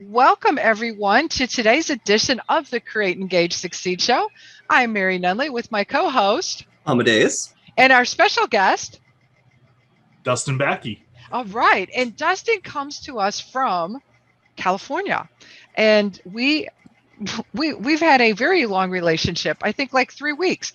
Welcome, everyone, to today's edition of the Create, Engage, Succeed show. I'm Mary Nunley with my co-host, Amadeus, and our special guest, Dustin Bakkie. All right. And Dustin comes to us from California. And we've had a very long relationship, I think like 3 weeks.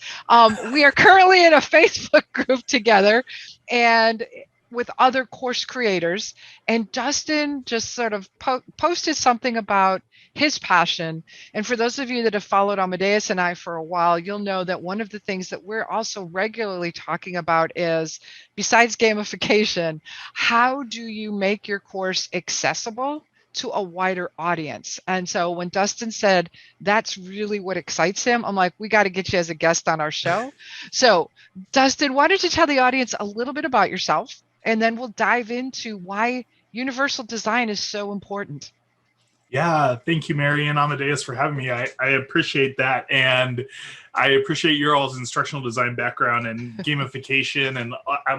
We are currently in a Facebook group together and with other course creators, and Dustin just sort of posted something about his passion. And for those of you that have followed Amadeus and I for a while, you'll know that one of the things that we're also regularly talking about is, besides gamification, how do you make your course accessible to a wider audience? And so when Dustin said that's really what excites him, I'm like, we got to get you as a guest on our show. So Dustin, why don't you tell the audience a little bit about yourself, and then we'll dive into why universal design is so important. Yeah, thank you, Mary and Amadeus, for having me. I appreciate that. And I appreciate your all's instructional design background and gamification. And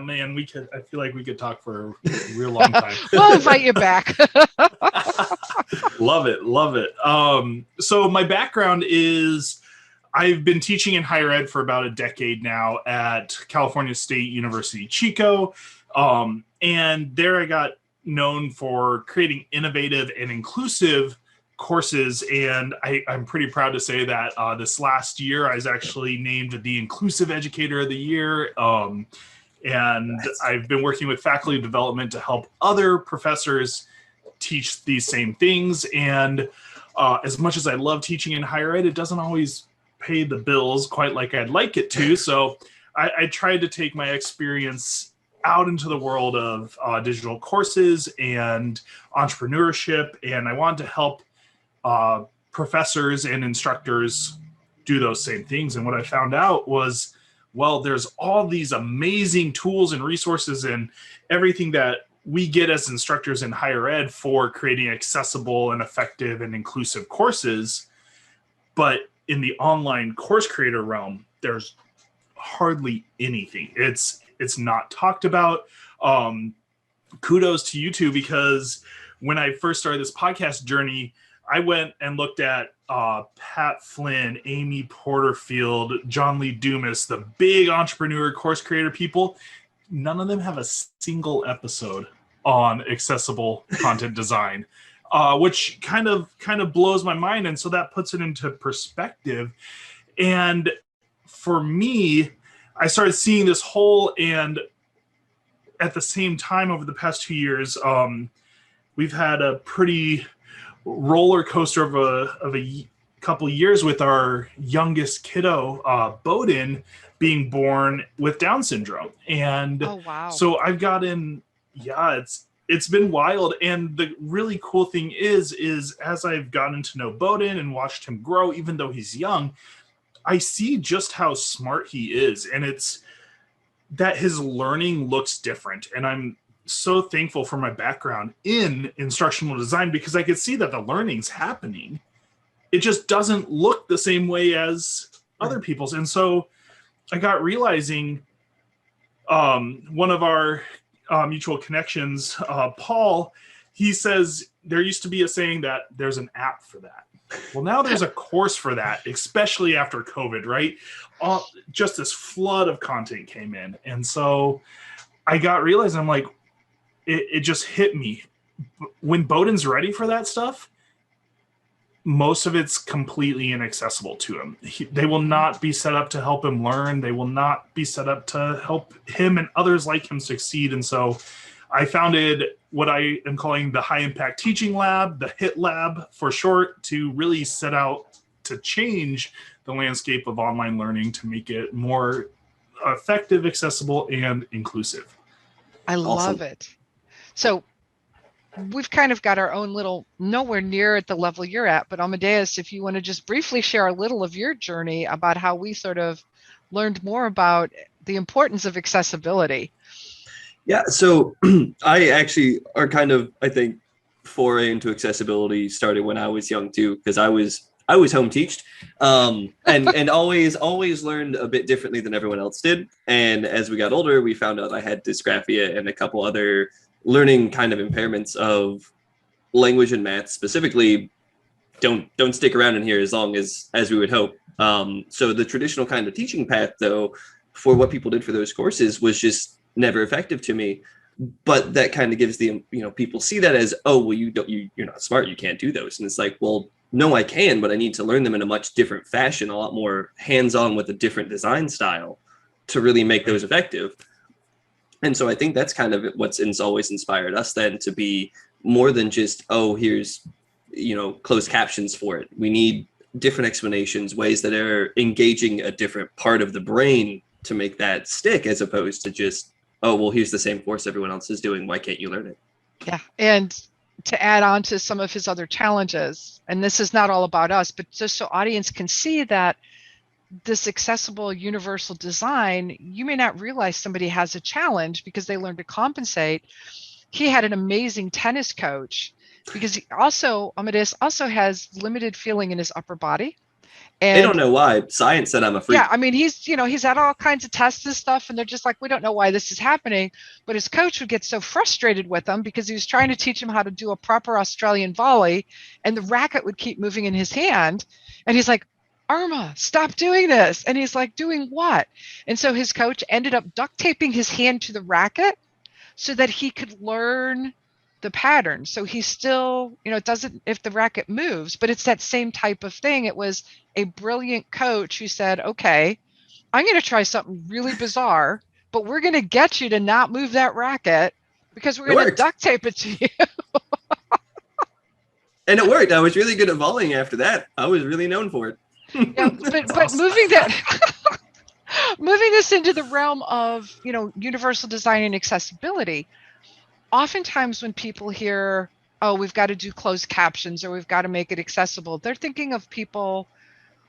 man, I feel like we could talk for a real long time. We'll invite you back. Love it. So my background is I've been teaching in higher ed for about a decade now at California State University, Chico. And there I got known for creating innovative and inclusive courses. And I'm pretty proud to say that this last year, I was actually named the Inclusive Educator of the Year. And nice. I've been working with faculty development to help other professors teach these same things. And as much as I love teaching in higher ed, it doesn't always pay the bills quite like I'd like it to. So I tried to take my experience out into the world of digital courses and entrepreneurship. And I wanted to help professors and instructors do those same things. And what I found out was, well, there's all these amazing tools and resources and everything that we get as instructors in higher ed for creating accessible and effective and inclusive courses. But in the online course creator realm, there's hardly anything. It's not talked about. Kudos to you two, because when I first started this podcast journey, I went and looked at Pat Flynn, Amy Porterfield, John Lee Dumas, the big entrepreneur course creator people. None of them have a single episode on accessible content design, which kind of blows my mind. And so that puts it into perspective. And for me, I started seeing this hole, and at the same time, over the past 2 years, we've had a pretty roller coaster of a couple years with our youngest kiddo, Bowden, being born with Down syndrome. And oh, wow. So I've gotten, it's been wild. And the really cool thing is as I've gotten to know Bowden and watched him grow, even though he's young, I see just how smart he is, and it's that his learning looks different. And I'm so thankful for my background in instructional design, because I could see that the learning's happening. It just doesn't look the same way as other people's. And so I got realizing one of our mutual connections, Paul, he says there used to be a saying that there's an app for that. Well, now there's a course for that, especially after COVID, right? Just this flood of content came in. And so I got realized, I'm like, it just hit me. When Bowden's ready for that stuff, most of it's completely inaccessible to him. They will not be set up to help him learn. They will not be set up to help him and others like him succeed. And so I founded what I am calling the High Impact Teaching Lab, the HIT Lab for short, to really set out to change the landscape of online learning to make it more effective, accessible, and inclusive. I love it. So we've kind of got our own little, nowhere near at the level you're at, but Amadeus, if you want to just briefly share a little of your journey about how we sort of learned more about the importance of accessibility. Yeah, so I actually are kind of, I think, foray into accessibility started when I was young too, because I was home teached, and always learned a bit differently than everyone else did. And as we got older, we found out I had dysgraphia and a couple other learning kind of impairments of language and math specifically don't stick around in here as long as we would hope. So the traditional kind of teaching path, though, for what people did for those courses was just never effective to me. But that kind of gives the, people see that as, oh, well, you're not smart, you can't do those. And it's like, well, no, I can, but I need to learn them in a much different fashion, a lot more hands-on with a different design style to really make those effective. And so I think that's kind of what's always inspired us then to be more than just, oh, here's, closed captions for it. We need different explanations, ways that are engaging a different part of the brain to make that stick, as opposed to just, oh, well, here's the same course everyone else is doing, why can't you learn it? Yeah. And to add on to some of his other challenges, and this is not all about us, but just so audience can see that this accessible universal design, you may not realize somebody has a challenge because they learn to compensate. He had an amazing tennis coach because Amadeus also has limited feeling in his upper body. And they don't know why. Science said I'm a freak. Yeah, I mean, he's had all kinds of tests and stuff, and they're just like, we don't know why this is happening. But his coach would get so frustrated with him because he was trying to teach him how to do a proper Australian volley, and the racket would keep moving in his hand. And he's like, Arma, stop doing this. And he's like, doing what? And so his coach ended up duct taping his hand to the racket so that he could learn the pattern. So he still, it doesn't, if the racket moves, but it's that same type of thing. It was a brilliant coach who said, okay, I'm going to try something really bizarre, but we're going to get you to not move that racket because we're going to duct tape it to you. And it worked. I was really good at volleying after that. I was really known for it. Yeah, but moving this into the realm of, universal design and accessibility, oftentimes when people hear, oh, we've got to do closed captions or we've got to make it accessible, they're thinking of people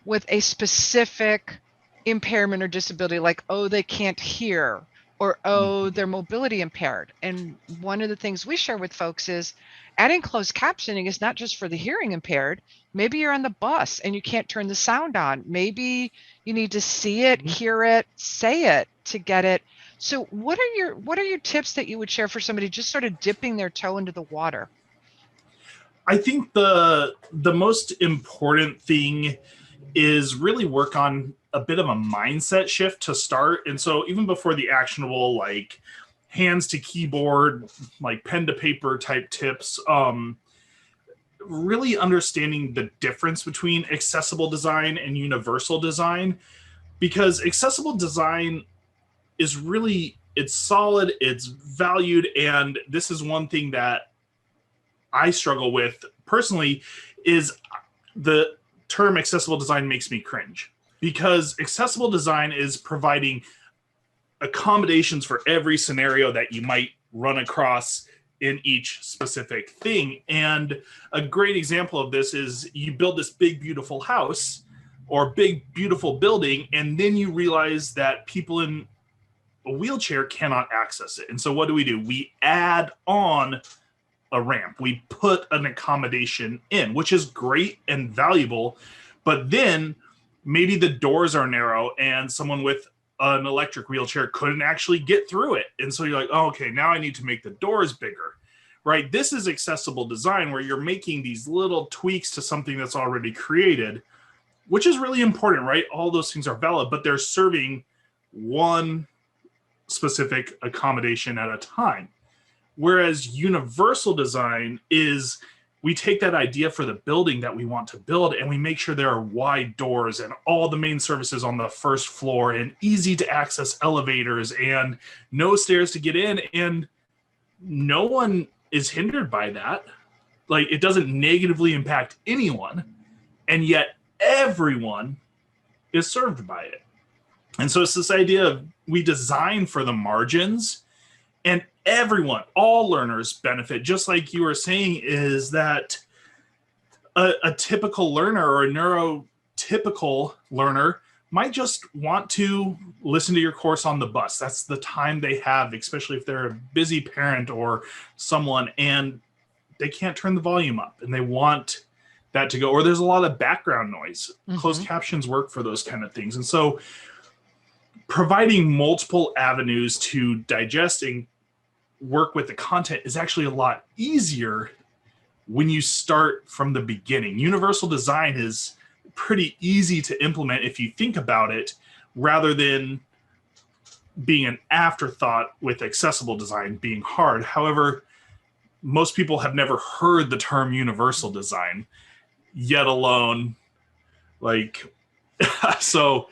with a specific impairment or disability, like, oh, they can't hear, or, oh, they're mobility impaired. And one of the things we share with folks is adding closed captioning is not just for the hearing impaired. Maybe you're on the bus and you can't turn the sound on. Maybe you need to see it, hear it, say it to get it. So what are your tips that you would share for somebody just sort of dipping their toe into the water? I think the most important thing is really work on a bit of a mindset shift to start. And so even before the actionable, like hands to keyboard, like pen to paper type tips, really understanding the difference between accessible design and universal design, because accessible design is really, it's solid, it's valued. And this is one thing that I struggle with personally, is the term accessible design makes me cringe, because accessible design is providing accommodations for every scenario that you might run across in each specific thing. And a great example of this is you build this big, beautiful house or big, beautiful building, and then you realize that people in a wheelchair cannot access it. And so what do? We add on a ramp. We put an accommodation in, which is great and valuable, but then maybe the doors are narrow and someone with an electric wheelchair couldn't actually get through it. And so you're like, oh, okay, now I need to make the doors bigger, right? This is accessible design where you're making these little tweaks to something that's already created, which is really important, right? All those things are valid, but they're serving one specific accommodation at a time. Whereas universal design is, we take that idea for the building that we want to build and we make sure there are wide doors and all the main services on the first floor and easy to access elevators and no stairs to get in. And no one is hindered by that. Like, it doesn't negatively impact anyone. And yet everyone is served by it. And so it's this idea of, we design for the margins, and everyone, all learners benefit. Just like you were saying, is that a typical learner or a neurotypical learner might just want to listen to your course on the bus. That's the time they have, especially if they're a busy parent or someone and they can't turn the volume up and they want that to go, or there's a lot of background noise. Closed captions work for those kind of things. And so providing multiple avenues to digest and work with the content is actually a lot easier when you start from the beginning. Universal design is pretty easy to implement if you think about it, rather than being an afterthought with accessible design being hard. However, most people have never heard the term universal design, yet alone, like, so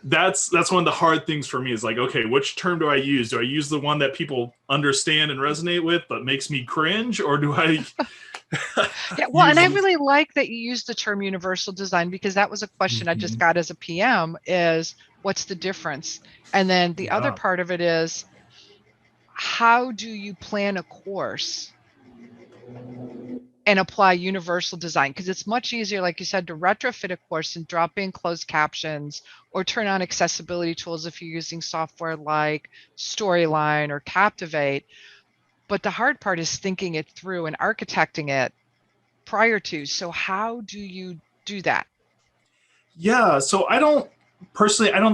that's one of the hard things for me is like, okay, which term do I use? Do I use the one that people understand and resonate with but makes me cringe, or do I Yeah, well, and I really like that you used the term universal design, because that was a question I just got as a PM, is what's the difference? And then the other part of it is, how do you plan a course and apply universal design? Because it's much easier, like you said, to retrofit a course and drop in closed captions or turn on accessibility tools if you're using software like Storyline or Captivate. But the hard part is thinking it through and architecting it prior to. So how do you do that? Yeah, so I don't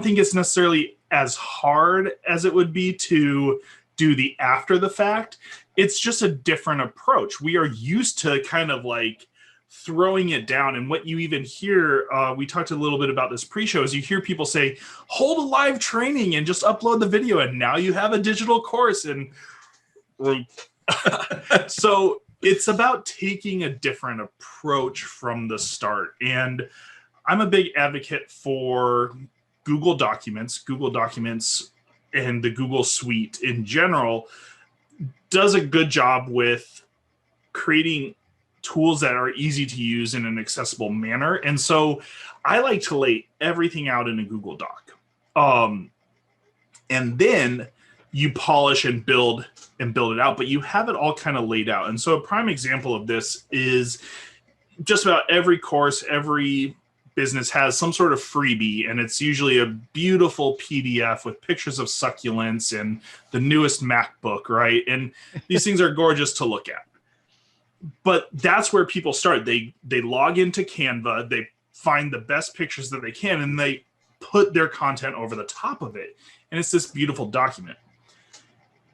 think it's necessarily as hard as it would be to do the after the fact. It's just a different approach. We are used to kind of like throwing it down. And what you even hear, we talked a little bit about this pre-show, is you hear people say, hold a live training and just upload the video, and now you have a digital course. And so it's about taking a different approach from the start. And I'm a big advocate for Google Documents. Google Documents and the Google Suite in general does a good job with creating tools that are easy to use in an accessible manner. And so I like to lay everything out in a Google Doc. And then you polish and build it out, but you have it all kind of laid out. And so a prime example of this is just about every course, every business has some sort of freebie, and it's usually a beautiful PDF with pictures of succulents and the newest MacBook, right? And these things are gorgeous to look at. But that's where people start. They log into Canva, they find the best pictures that they can, and they put their content over the top of it. And it's this beautiful document.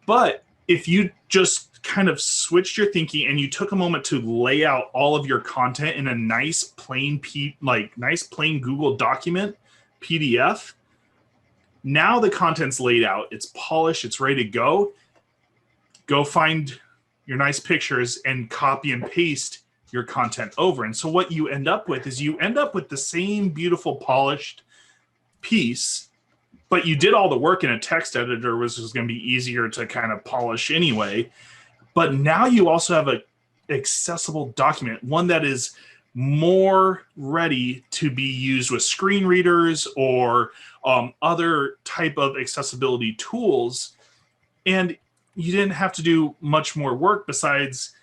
But if you just kind of switched your thinking and you took a moment to lay out all of your content in a nice plain Google document PDF, now the content's laid out, it's polished, it's ready to go find your nice pictures and copy and paste your content over. And so what you end up with is the same beautiful polished piece, but you did all the work in a text editor, which is going to be easier to kind of polish anyway. But now you also have an accessible document, one that is more ready to be used with screen readers or other type of accessibility tools. And you didn't have to do much more work besides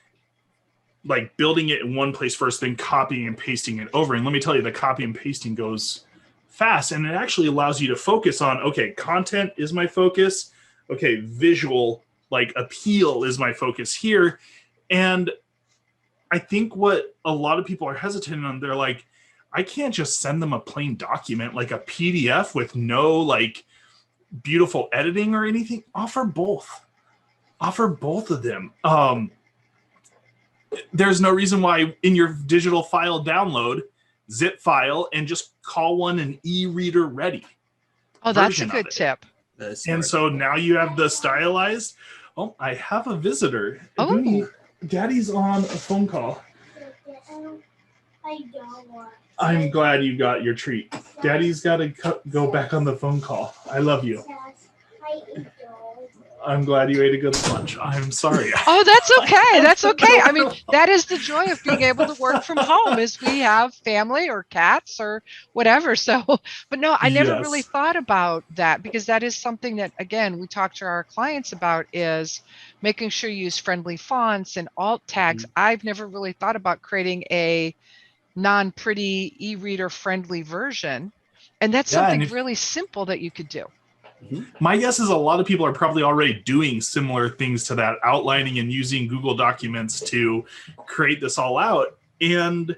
like building it in one place first, then copying and pasting it over. And let me tell you, the copy and pasting goes fast, and it actually allows you to focus on, okay, content is my focus. Okay, visual like appeal is my focus here. And I think what a lot of people are hesitant on, they're like, I can't just send them a plain document, like a PDF with no like beautiful editing or anything. Offer both of them. There's no reason why in your digital file download, zip file, and just call one an e-reader ready. Oh, that's a good tip. And so now you have the stylized. Oh, I have a visitor. Oh, Daddy's on a phone call. I don't want. I'm glad you got your treat. Daddy's got to go back on the phone call. I love you. I'm glad you ate a good lunch. I'm sorry. Oh, that's okay. That's okay. I mean, that is the joy of being able to work from home, is we have family or cats or whatever. So, but no, I never really thought about that, because that is something that, again, we talk to our clients about, is making sure you use friendly fonts and alt tags. I've never really thought about creating a non-pretty e-reader friendly version. And that's something really simple that you could do. My guess is a lot of people are probably already doing similar things to that, outlining and using Google Documents to create this all out. And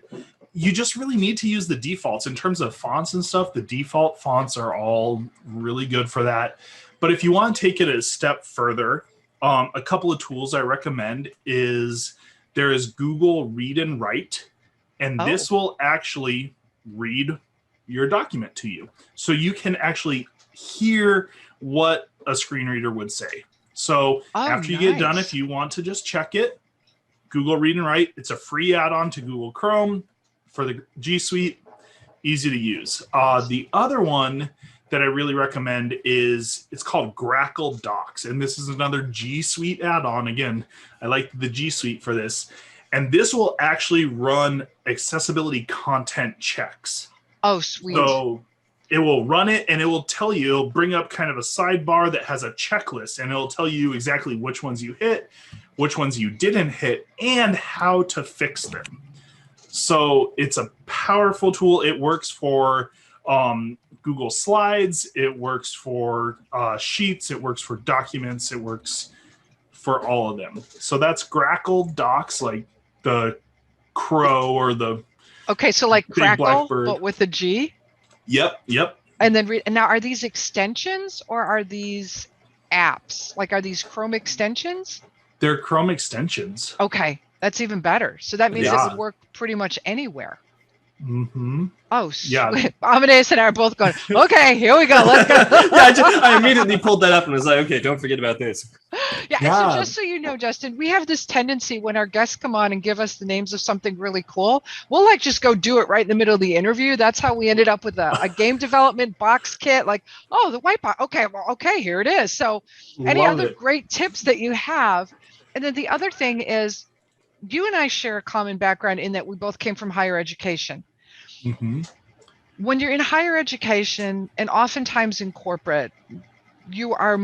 you just really need to use the defaults. In terms of fonts and stuff, the default fonts are all really good for that. But if you want to take it a step further, a couple of tools I recommend is there is Google Read and Write, and this will actually read your document to you. So you can actually hear what a screen reader would say. So after you get done, if you want to just check it, Google Read and Write, it's a free add-on to Google Chrome for the G Suite, easy to use. The other one that I really recommend is, it's called Grackle Docs, and this is another G Suite add-on. Again, I like the G Suite for this, and this will actually run accessibility content checks. Oh, sweet. So it will run it, and it will tell you, it'll bring up kind of a sidebar that has a checklist, and it'll tell you exactly which ones you hit, which ones you didn't hit, and how to fix them. So it's a powerful tool. It works for Google Slides. It works for Sheets. It works for documents. It works for all of them. So that's Grackle Docs, like the crow or the okay, so like Crackle, blackbird, but with a G? Yep. And then now, are these extensions or are these apps? Like, are these Chrome extensions? They're Chrome extensions. Okay, that's even better. So that means it would work pretty much anywhere. Mm-hmm. Oh, sweet. Amadeus and I are both going, okay, here we go. Let's go. I immediately pulled that up and was like, okay, don't forget about this. Yeah. So just so you know, Justin, we have this tendency when our guests come on and give us the names of something really cool, we'll like just go do it right in the middle of the interview. That's how we ended up with a game development box kit. Like, oh, the white box. Okay, here it is. So any other great tips that you have? And then the other thing is, you and I share a common background in that we both came from higher education. Mm-hmm. When you're in higher education and oftentimes in corporate, you are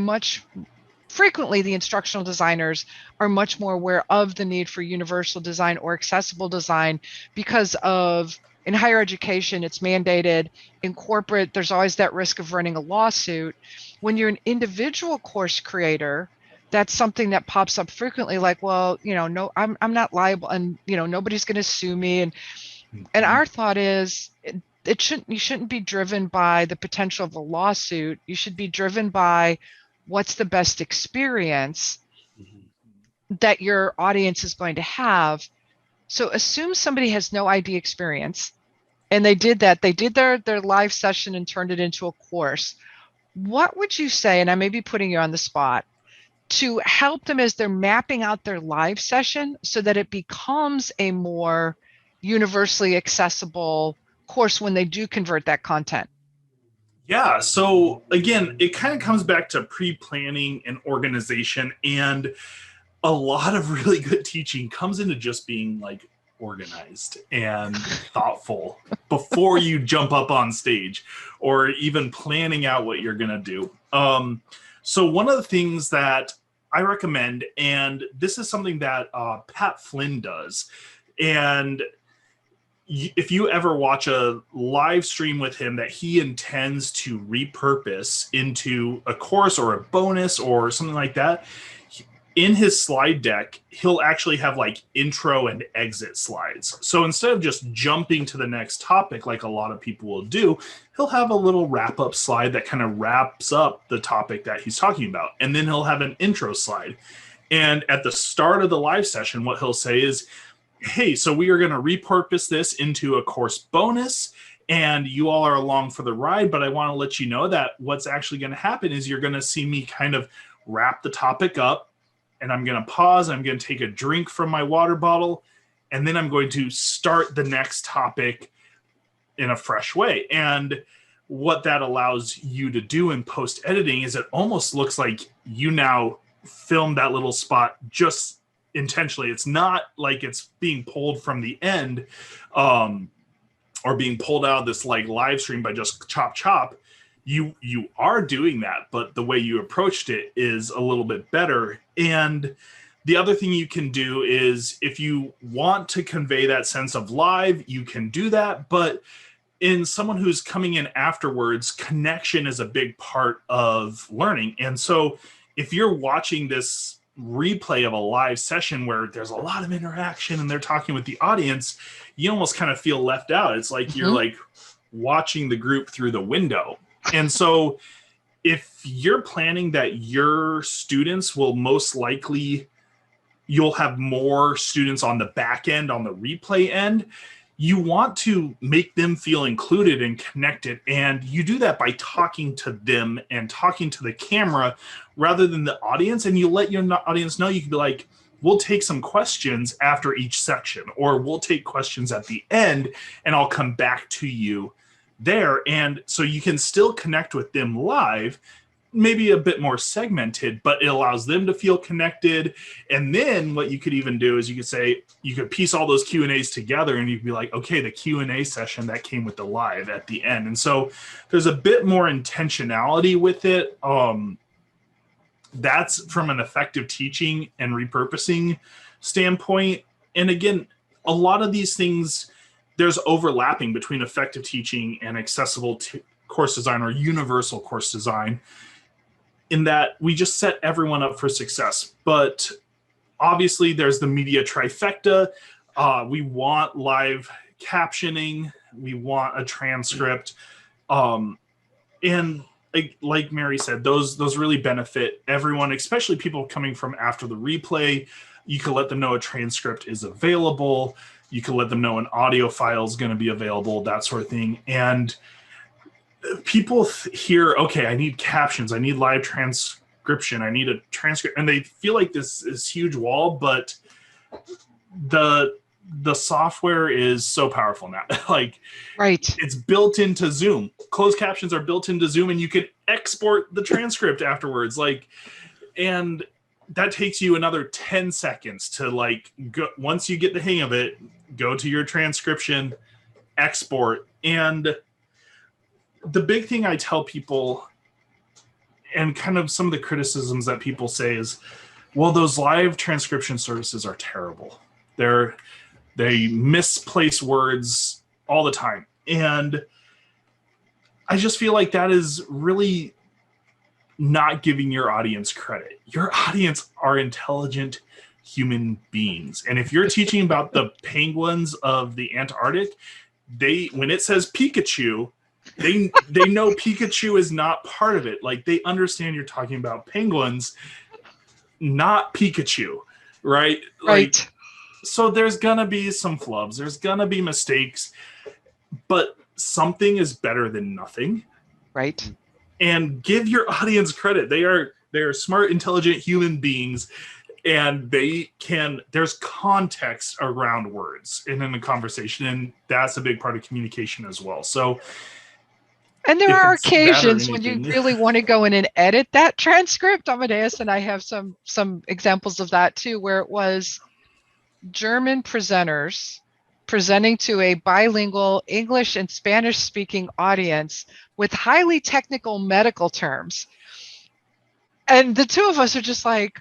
frequently the instructional designers are much more aware of the need for universal design or accessible design because of, in higher education, it's mandated. In corporate, there's always that risk of running a lawsuit. When you're an individual course creator, that's something that pops up frequently, like, well, no, I'm not liable, and nobody's going to sue me. And our thought is, you shouldn't be driven by the potential of a lawsuit. You should be driven by what's the best experience that your audience is going to have. So assume somebody has no ID experience, and they did their live session and turned it into a course. What would you say, and I may be putting you on the spot, to help them as they're mapping out their live session so that it becomes a more universally accessible course when they do convert that content? Yeah. So again, it kind of comes back to pre-planning and organization, and a lot of really good teaching comes into just being like organized and thoughtful before you jump up on stage, or even planning out what you're going to do. So one of the things that I recommend, and this is something that Pat Flynn does, and if you ever watch a live stream with him that he intends to repurpose into a course or a bonus or something like that, in his slide deck, he'll actually have like intro and exit slides. So instead of just jumping to the next topic like a lot of people will do, he'll have a little wrap-up slide that kind of wraps up the topic that he's talking about. And then he'll have an intro slide. And at the start of the live session, what he'll say is, hey, so we are going to repurpose this into a course bonus, and you all are along for the ride, but I want to let you know that what's actually going to happen is you're going to see me kind of wrap the topic up, and I'm going to pause, I'm going to take a drink from my water bottle, and then I'm going to start the next topic in a fresh way. And what that allows you to do in post-editing is it almost looks like you now filmed that little spot just intentionally. It's not like it's being pulled from the end or being pulled out of this like live stream by just chop. You are doing that, but the way you approached it is a little bit better. And the other thing you can do is, if you want to convey that sense of live, you can do that. But in someone who's coming in afterwards, connection is a big part of learning. And so if you're watching this replay of a live session where there's a lot of interaction and they're talking with the audience, you almost kind of feel left out. It's like you're like watching the group through the window. And so if you're planning that your students will most likely you'll have more students on the back end, on the replay end. You want to make them feel included and connected. And you do that by talking to them and talking to the camera rather than the audience. And you let your audience know, you can be like, we'll take some questions after each section, or we'll take questions at the end and I'll come back to you there. And so you can still connect with them live, maybe a bit more segmented, but it allows them to feel connected. And then what you could even do is you could say, you could piece all those Q&As together and you'd be like, okay, the Q&A session that came with the live at the end. And so there's a bit more intentionality with it. That's from an effective teaching and repurposing standpoint. And again, a lot of these things, there's overlapping between effective teaching and accessible course design or universal course design, in that we just set everyone up for success. But obviously there's the media trifecta. We want live captioning. We want a transcript. And like Mary said, those really benefit everyone, especially people coming from after the replay. You can let them know a transcript is available. You can let them know an audio file is going to be available, that sort of thing. And people hear, okay, I need captions, I need live transcription, I need a transcript, and they feel like this is huge wall, but the software is so powerful now. Like, right, it's built into Zoom. Closed captions are built into Zoom, and you can export the transcript afterwards. Like, and that takes you another 10 seconds to like go. Once you get the hang of it, go to your transcription, export. And the big thing I tell people, and kind of some of the criticisms that people say is, well, those live transcription services are terrible. They misplace words all the time. And I just feel like that is really not giving your audience credit. Your audience are intelligent human beings. And if you're teaching about the penguins of the Antarctic, when it says Pikachu, they know Pikachu is not part of it. Like, they understand you're talking about penguins, not Pikachu, right? Right. Like, so there's gonna be some flubs, there's gonna be mistakes, but something is better than nothing. Right. And give your audience credit. They are smart, intelligent human beings, and there's context around words and in a conversation, and that's a big part of communication as well. So, and there are occasions when you really want to go in and edit that transcript. Amadeus and I have some examples of that too, where it was German presenters presenting to a bilingual English and Spanish speaking audience with highly technical medical terms. And the two of us are just like,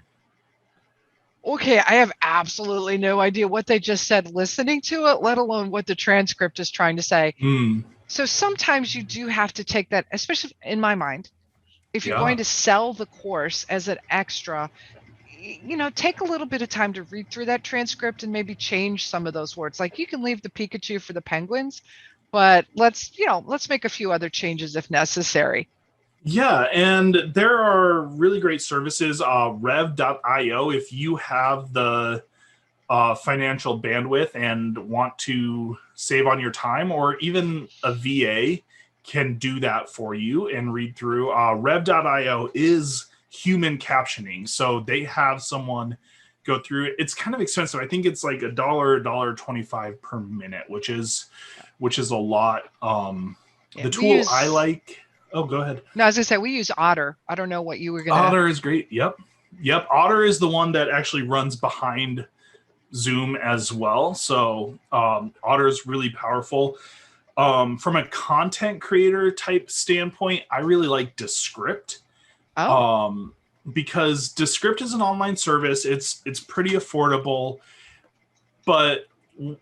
okay, I have absolutely no idea what they just said listening to it, let alone what the transcript is trying to say. So sometimes you do have to take that, especially in my mind, if you're going to sell the course as an extra, take a little bit of time to read through that transcript and maybe change some of those words. Like, you can leave the Pikachu for the penguins, but let's make a few other changes if necessary. Yeah, and there are really great services, rev.io, if you have the financial bandwidth and want to save on your time, or even a VA can do that for you and read through. Rev.io is human captioning, so they have someone go through it. It's kind of expensive. I think it's like $1.25 per minute, which is a lot. The tool I like. Oh, go ahead. No, I was gonna say we use Otter. I don't know what you were gonna. Otter is great. Yep. Otter is the one that actually runs behind Zoom as well. So Otter is really powerful. From a content creator type standpoint, I really like Descript. Because Descript is an online service. It's pretty affordable, but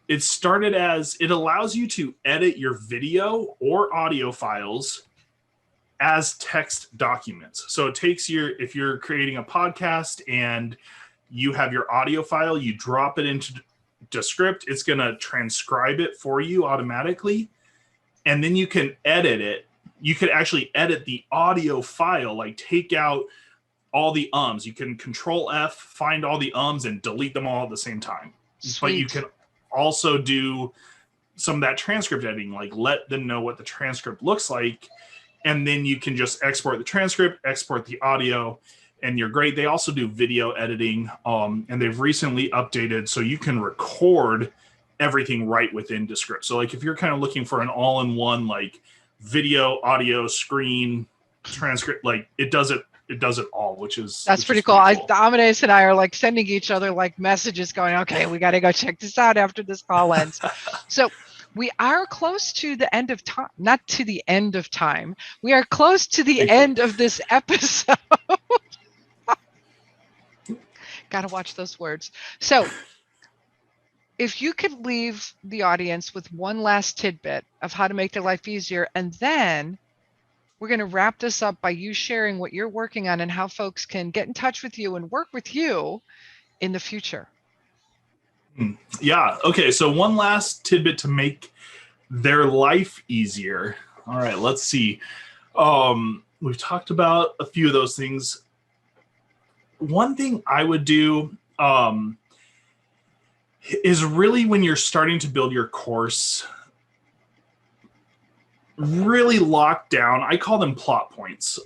it started as, it allows you to edit your video or audio files as text documents. So it takes if you're creating a podcast and you have your audio file, you drop it into Descript, it's going to transcribe it for you automatically. And then you can edit it. You could actually edit the audio file, like take out all the ums. You can Control F, find all the ums, and delete them all at the same time. Sweet. But you can also do some of that transcript editing, like let them know what the transcript looks like, and then you can just export the transcript, export the audio, and you're great. They also do video editing, and they've recently updated so you can record everything right within Descript. So like if you're kind of looking for an all-in-one like video, audio, screen, transcript, like it does it all, which is pretty cool. Amadeus and I are like sending each other like messages going, okay, we got to go check this out after this call ends. So we are close to the end of time, not to the end of time. We are close to the end of this episode. Got to watch those words. So if you could leave the audience with one last tidbit of how to make their life easier, and then we're going to wrap this up by you sharing what you're working on and how folks can get in touch with you and work with you in the future. Yeah. Okay. So one last tidbit to make their life easier. All right. Let's see. We've talked about a few of those things. One thing I would do is really when you're starting to build your course, really lock down. I call them plot points,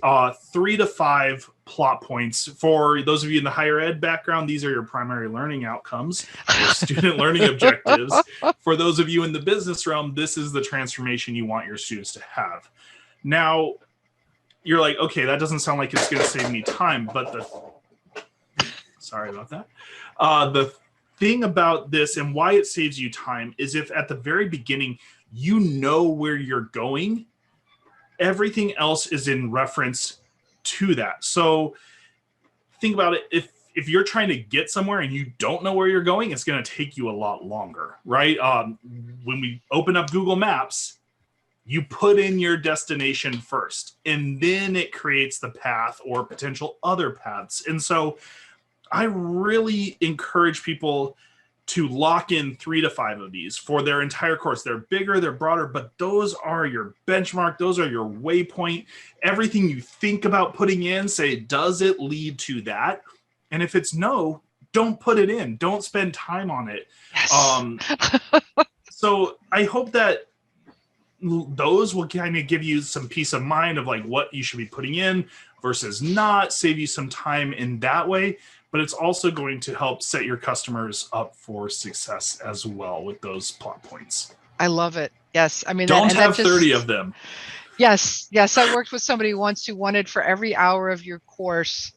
3 to 5 plot points. For those of you in the higher ed background, these are your primary learning outcomes, your student learning objectives. For those of you in the business realm, this is the transformation you want your students to have. Now, you're like, okay, that doesn't sound like it's going to save me time, but sorry about that. The thing about this and why it saves you time is if at the very beginning, you know where you're going, everything else is in reference to that. So think about it. If you're trying to get somewhere and you don't know where you're going, it's going to take you a lot longer, right? When we open up Google Maps, you put in your destination first, and then it creates the path or potential other paths. And so I really encourage people to lock in 3 to 5 of these for their entire course. They're bigger, they're broader, but those are your benchmark. Those are your waypoint. Everything you think about putting in, say, does it lead to that? And if it's no, don't put it in. Don't spend time on it. Yes. So I hope that those will kind of give you some peace of mind of like what you should be putting in versus not, save you some time in that way. But it's also going to help set your customers up for success as well with those plot points. I love it. Yes. I mean, don't have 30 of them. Yes. Yes. I worked with somebody once who wanted for every hour of your course,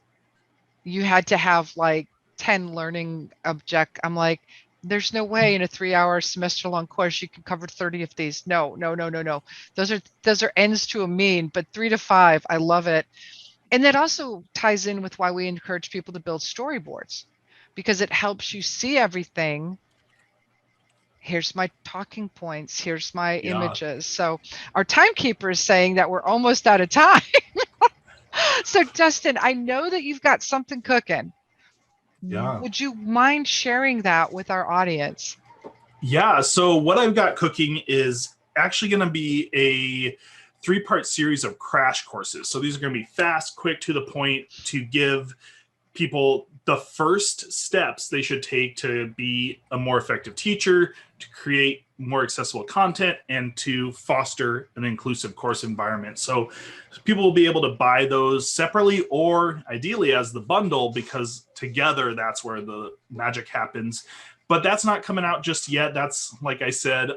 you had to have like 10 learning object. I'm like, there's no way in a 3-hour semester long course you can cover 30 of these. No. Those are ends to a mean, but 3 to 5, I love it. And that also ties in with why we encourage people to build storyboards, because it helps you see everything. Here's my talking points. Here's my images. So our timekeeper is saying that we're almost out of time. So Dustin, I know that you've got something cooking. Yeah. Would you mind sharing that with our audience? Yeah. So what I've got cooking is actually going to be a 3-part series of crash courses. So these are going to be fast, quick, to the point, to give people the first steps they should take to be a more effective teacher, to create more accessible content, and to foster an inclusive course environment. So people will be able to buy those separately or ideally as the bundle, because together that's where the magic happens. But that's not coming out just yet. That's, like I said,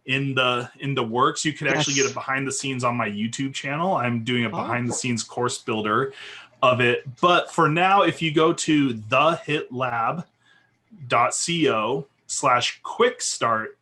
in the works. You could actually get it behind the scenes on my YouTube channel. I'm doing a behind the scenes course builder of it. But for now, if you go to thehitlab.co/quick start,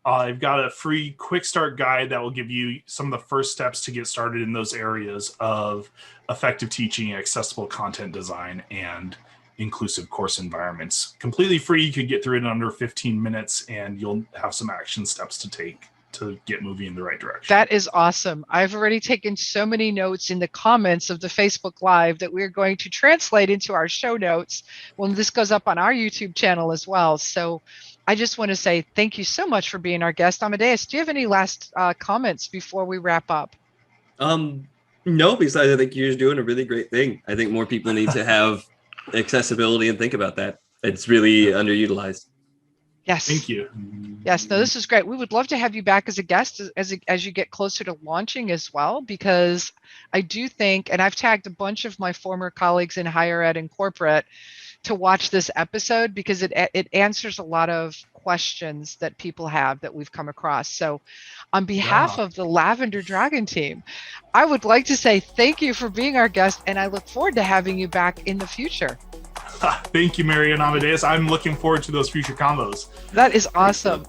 I've got a free quick start guide that will give you some of the first steps to get started in those areas of effective teaching, accessible content design, and inclusive course environments. Completely free. You could get through it in under 15 minutes and you'll have some action steps to take to get moving in the right direction. That is awesome. I've already taken so many notes in the comments of the Facebook Live that we're going to translate into our show notes when this goes up on our YouTube channel as well. So I just want to say thank you so much for being our guest. Amadeus, do you have any last comments before we wrap up? No, besides, I think you're just doing a really great thing. I think more people need to have accessibility and think about that. It's really underutilized. Yes. Thank you. Yes, no, this is great. We would love to have you back as a guest as you get closer to launching as well, because I do think, and I've tagged a bunch of my former colleagues in higher ed and corporate to watch this episode, because it answers a lot of questions that people have that we've come across. So on behalf of the Lavender Dragon team, I would like to say thank you for being our guest, and I look forward to having you back in the future. Thank you, Mary and Amadeus. I'm looking forward to those future combos. That is awesome.